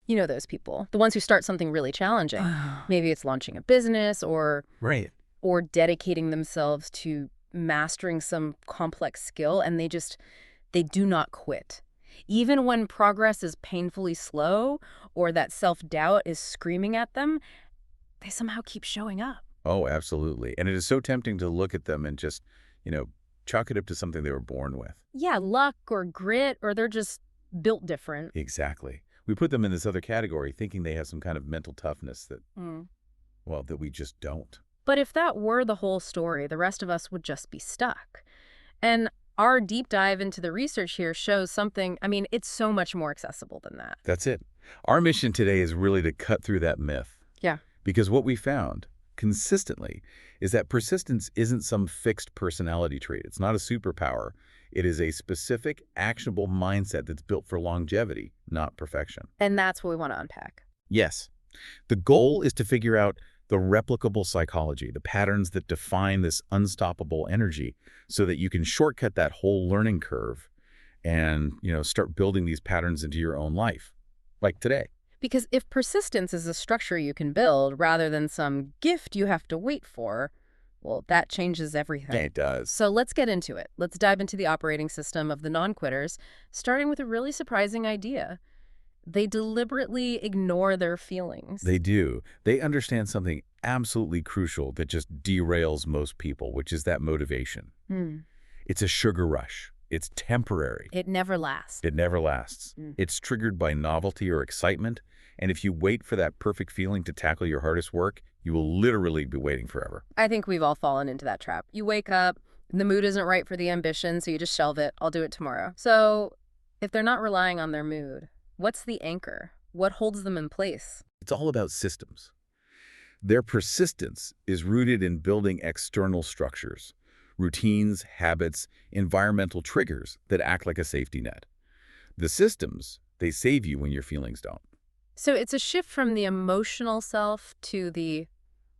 You know those people, the ones who start something really challenging. Maybe it's launching a business Right. or dedicating themselves to mastering some complex skill, and they do not quit. Even when progress is painfully slow or that self-doubt is screaming at them, they somehow keep showing up. Oh, absolutely. And it is so tempting to look at them and just, you know, chalk it up to something they were born with. Yeah, luck or grit, or they're just built different. Exactly. We put them in this other category thinking they have some kind of mental toughness that, Mm. well, that we just don't. But if that were the whole story, the rest of us would just be stuck. And our deep dive into the research here shows something, I mean, it's so much more accessible than that. That's it. Our mission today is really to cut through that myth. Yeah. Because what we found consistently is that persistence isn't some fixed personality trait. It's not a superpower. It is a specific, actionable mindset that's built for longevity, not perfection. And that's what we want to unpack. Yes. The goal is to figure out the replicable psychology, the patterns that define this unstoppable energy so that you can shortcut that whole learning curve and, start building these patterns into your own life, like today. Because if persistence is a structure you can build rather than some gift you have to wait for, well, that changes everything. It does. So let's get into it. Let's dive into the operating system of the non-quitters, starting with a really surprising idea. They deliberately ignore their feelings. They do. They understand something absolutely crucial that just derails most people, which is that motivation. It's a sugar rush. It's temporary. It never lasts. It never lasts. It's triggered by novelty or excitement, and if you wait for that perfect feeling to tackle your hardest work, you will literally be waiting forever. I think we've all fallen into that trap. You wake up, the mood isn't right for the ambition, so you just shelve it. I'll do it tomorrow. So if they're not relying on their mood, what's the anchor? What holds them in place? It's all about systems. Their persistence is rooted in building external structures, routines, habits, environmental triggers that act like a safety net. The systems, they save you when your feelings don't. So it's a shift from the emotional self to the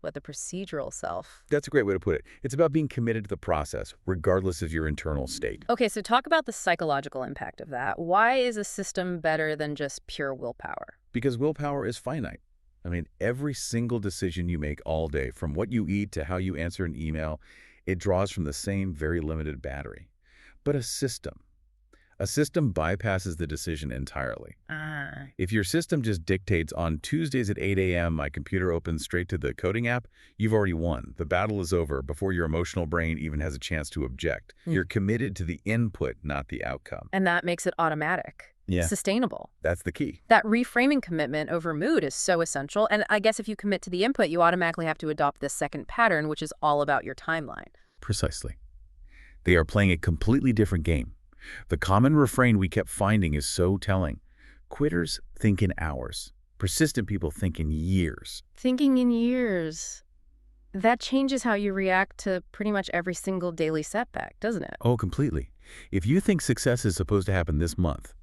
procedural self. That's a great way to put it. It's about being committed to the process, regardless of your internal state. Okay, so talk about the psychological impact of that. Why is a system better than just pure willpower? Because willpower is finite. I mean, every single decision you make all day, from what you eat to how you answer an email, it draws from the same very limited battery. But a system bypasses the decision entirely. If your system just dictates on Tuesdays at 8 a.m. my computer opens straight to the coding app, you've already won. The battle is over before your emotional brain even has a chance to object. You're committed to the input, not the outcome. And that makes it automatic. Yeah. Sustainable. That's the key. That reframing commitment over mood is so essential. And I guess if you commit to the input, you automatically have to adopt this second pattern, which is all about your timeline. Precisely. They are playing a completely different game. The common refrain we kept finding is so telling. Quitters think in hours. Persistent people think in years. Thinking in years. That changes how you react to pretty much every single daily setback, doesn't it? Oh, completely. If you think success is supposed to happen this month,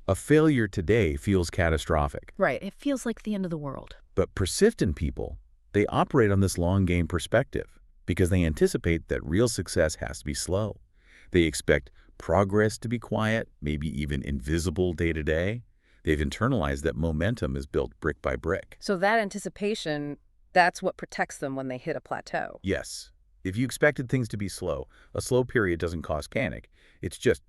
a failure today feels catastrophic. Right. It feels like the end of the world. But persistent people, they operate on this long game perspective because they anticipate that real success has to be slow. They expect progress to be quiet, maybe even invisible day to day. They've internalized that momentum is built brick by brick. So that anticipation, that's what protects them when they hit a plateau. Yes. If you expected things to be slow, a slow period doesn't cause panic. It's just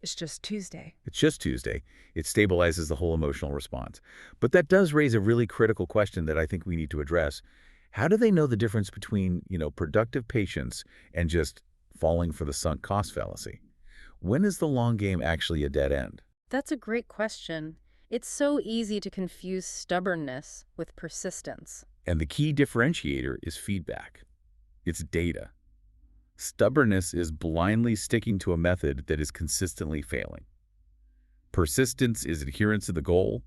Tuesday. It's just Tuesday. It stabilizes the whole emotional response. But that does raise a really critical question that I think we need to address. How do they know the difference between, productive patience and just falling for the sunk cost fallacy? When is the long game actually a dead end? That's a great question. It's so easy to confuse stubbornness with persistence. And the key differentiator is feedback. It's data. Stubbornness is blindly sticking to a method that is consistently failing. Persistence is adherence to the goal,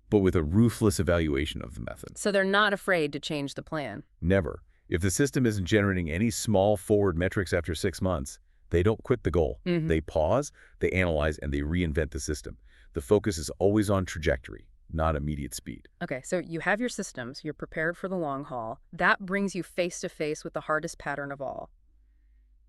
but with a ruthless evaluation of the method. So they're not afraid to change the plan. Never. If the system isn't generating any small forward metrics after 6 months, they don't quit the goal. They pause, they analyze, and they reinvent the system. The focus is always on trajectory, not immediate speed. Okay, so you have your systems, you're prepared for the long haul. That brings you face to face with the hardest pattern of all.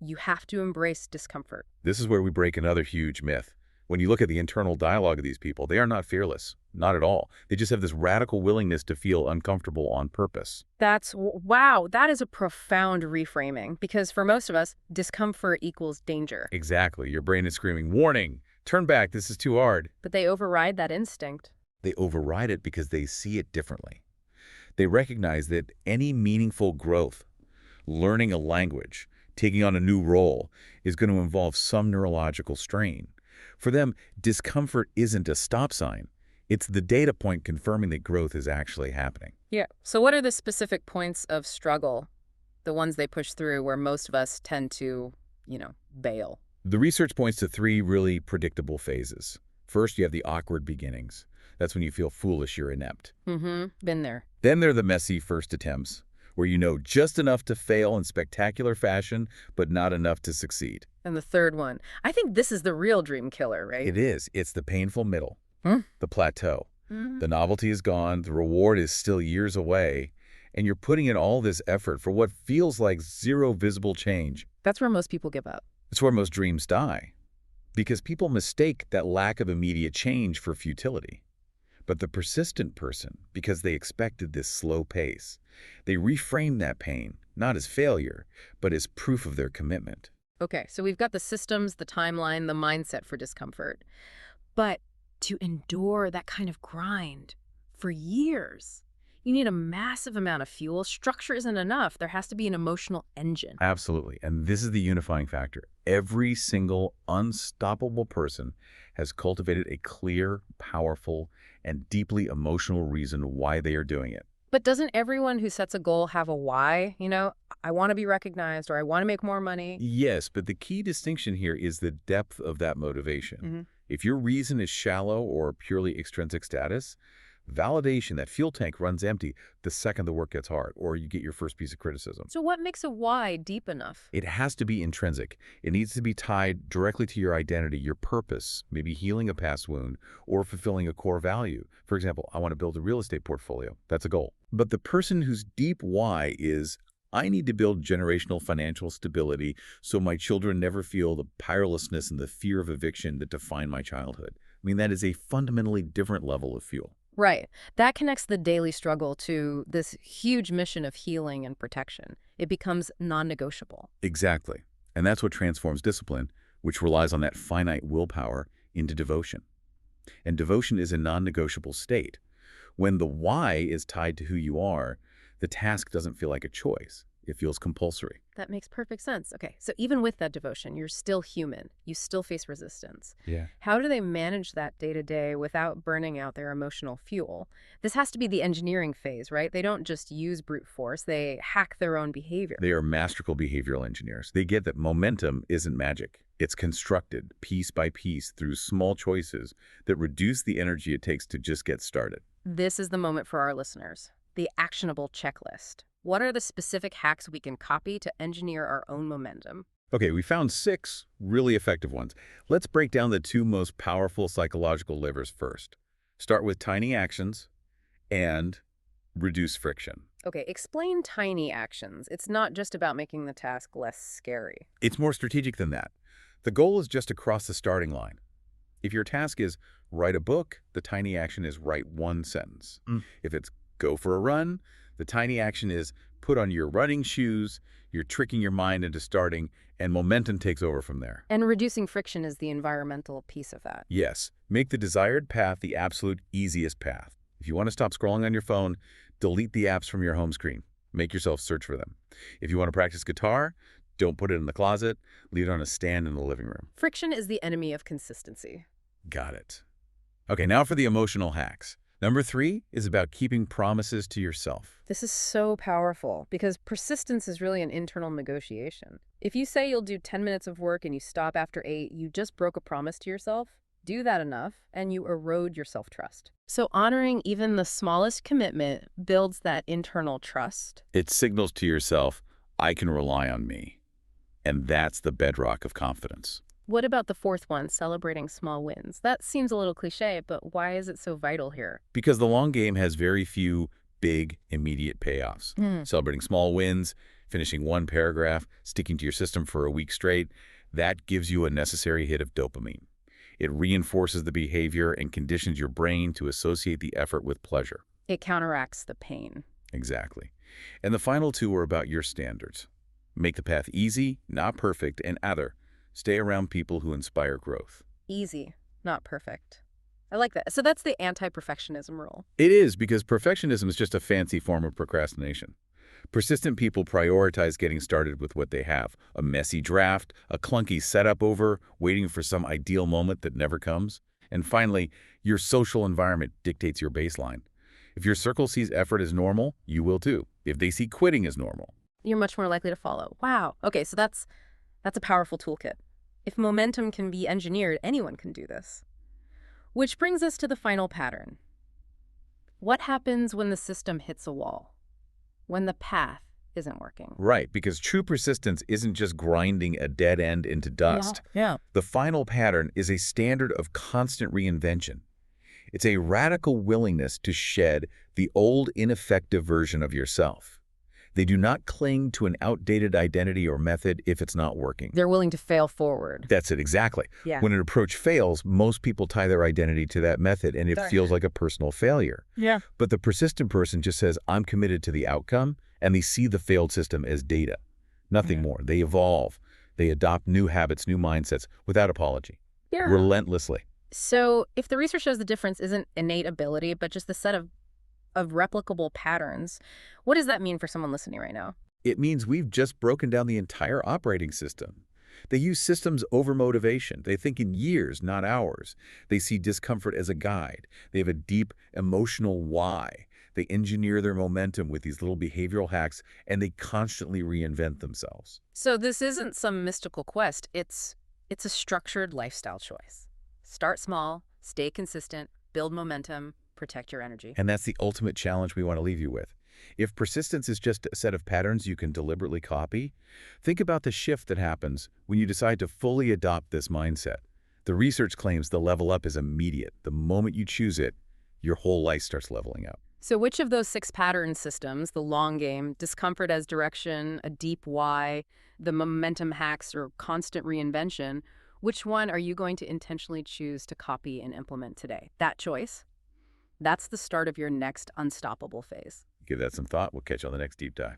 You have to embrace discomfort. This is where we break another huge myth. When you look at the internal dialogue of these people, they are not fearless. Not at all. They just have this radical willingness to feel uncomfortable on purpose. Wow, that is a profound reframing, because for most of us, discomfort equals danger. Exactly. Your brain is screaming, warning, turn back, this is too hard. But they override that instinct. They override it because they see it differently. They recognize that any meaningful growth, learning a language, taking on a new role, is going to involve some neurological strain. For them, discomfort isn't a stop sign. It's the data point confirming that growth is actually happening. Yeah. So what are the specific points of struggle, the ones they push through where most of us tend to, bail? The research points to three really predictable phases. First, you have the awkward beginnings. That's when you feel foolish, you're inept. Been there. Then there are the messy first attempts, where you know just enough to fail in spectacular fashion, but not enough to succeed. And the third one. I think this is the real dream killer, right? It is. It's the painful middle, the plateau. Mhm. The novelty is gone, the reward is still years away, and you're putting in all this effort for what feels like zero visible change. That's where most people give up. It's where most dreams die, because people mistake that lack of immediate change for futility. But the persistent person, because they expected this slow pace, they reframe that pain, not as failure, but as proof of their commitment. Okay, so we've got the systems, the timeline, the mindset for discomfort. But to endure that kind of grind for years, you need a massive amount of fuel. Structure isn't enough. There has to be an emotional engine. Absolutely. And this is the unifying factor. Every single unstoppable person has cultivated a clear, powerful, and deeply emotional reason why they are doing it. But doesn't everyone who sets a goal have a why? I want to be recognized, or I want to make more money. Yes, but the key distinction here is the depth of that motivation. If your reason is shallow or purely extrinsic status, validation, that fuel tank, runs empty the second the work gets hard or you get your first piece of criticism. So what makes a why deep enough? It has to be intrinsic. It needs to be tied directly to your identity, your purpose, maybe healing a past wound or fulfilling a core value. For example, I want to build a real estate portfolio. That's a goal. But the person whose deep why is, I need to build generational financial stability so my children never feel the powerlessness and the fear of eviction that define my childhood. That is a fundamentally different level of fuel. Right. That connects the daily struggle to this huge mission of healing and protection. It becomes non-negotiable. Exactly. And that's what transforms discipline, which relies on that finite willpower, into devotion. And devotion is a non-negotiable state. When the why is tied to who you are, the task doesn't feel like a choice. It feels compulsory. That makes perfect sense. Okay, so even with that devotion, you're still human. You still face resistance. Yeah. How do they manage that day to day without burning out their emotional fuel? This has to be the engineering phase, right? They don't just use brute force. They hack their own behavior. They are masterful behavioral engineers. They get that momentum isn't magic. It's constructed piece by piece through small choices that reduce the energy it takes to just get started. This is the moment for our listeners. The actionable checklist. What are the specific hacks we can copy to engineer our own momentum? Okay, we found 6 really effective ones. Let's break down the 2 most powerful psychological levers first. Start with tiny actions and reduce friction. Okay, explain tiny actions. It's not just about making the task less scary. It's more strategic than that. The goal is just to cross the starting line. If your task is write a book, the tiny action is write 1 sentence. If it's go for a run, the tiny action is put on your running shoes, you're tricking your mind into starting, and momentum takes over from there. And reducing friction is the environmental piece of that. Yes, make the desired path the absolute easiest path. If you want to stop scrolling on your phone, delete the apps from your home screen. Make yourself search for them. If you want to practice guitar, don't put it in the closet, leave it on a stand in the living room. Friction is the enemy of consistency. Got it. Okay, now for the emotional hacks. Number 3 is about keeping promises to yourself. This is so powerful because persistence is really an internal negotiation. If you say you'll do 10 minutes of work and you stop after 8, you just broke a promise to yourself. Do that enough and you erode your self-trust. So honoring even the smallest commitment builds that internal trust. It signals to yourself, I can rely on me. And that's the bedrock of confidence. What about the fourth one, celebrating small wins? That seems a little cliche, but why is it so vital here? Because the long game has very few big, immediate payoffs. Celebrating small wins, finishing 1 paragraph, sticking to your system for a week straight, that gives you a necessary hit of dopamine. It reinforces the behavior and conditions your brain to associate the effort with pleasure. It counteracts the pain. Exactly. And the final two are about your standards. Make the path easy, not perfect, and other. Stay around people who inspire growth. Easy, not perfect. I like that. So that's the anti-perfectionism rule. It is because perfectionism is just a fancy form of procrastination. Persistent people prioritize getting started with what they have. A messy draft, a clunky setup over, waiting for some ideal moment that never comes. And finally, your social environment dictates your baseline. If your circle sees effort as normal, you will too. If they see quitting as normal. You're much more likely to follow. Wow. Okay, so that's a powerful toolkit. If momentum can be engineered, anyone can do this. Which brings us to the final pattern. What happens when the system hits a wall? When the path isn't working? Right, because true persistence isn't just grinding a dead end into dust. Yeah. The final pattern is a standard of constant reinvention. It's a radical willingness to shed the old, ineffective version of yourself. They do not cling to an outdated identity or method if it's not working. They're willing to fail forward. That's it, exactly. Yeah. When an approach fails, most people tie their identity to that method, and it feels like a personal failure. Yeah. But the persistent person just says, I'm committed to the outcome, and they see the failed system as data. Nothing more. They evolve. They adopt new habits, new mindsets, without apology. Yeah. Relentlessly. So if the research shows the difference isn't innate ability, but just the set of replicable patterns, what does that mean for someone listening right now? It means we've just broken down the entire operating system. They use systems over motivation. They think in years, not hours. They see discomfort as a guide. They have a deep emotional why. They engineer their momentum with these little behavioral hacks, and they constantly reinvent themselves. So this isn't some mystical quest. It's a structured lifestyle choice. Start small, stay consistent, build momentum, protect your energy. And that's the ultimate challenge we want to leave you with. If persistence is just a set of patterns you can deliberately copy, think about the shift that happens when you decide to fully adopt this mindset. The research claims the level up is immediate. The moment you choose it, your whole life starts leveling up. So which of those 6 pattern systems, the long game, discomfort as direction, a deep why, the momentum hacks, or constant reinvention, which one are you going to intentionally choose to copy and implement today? That choice? That's the start of your next unstoppable phase. Give that some thought. We'll catch you on the next deep dive.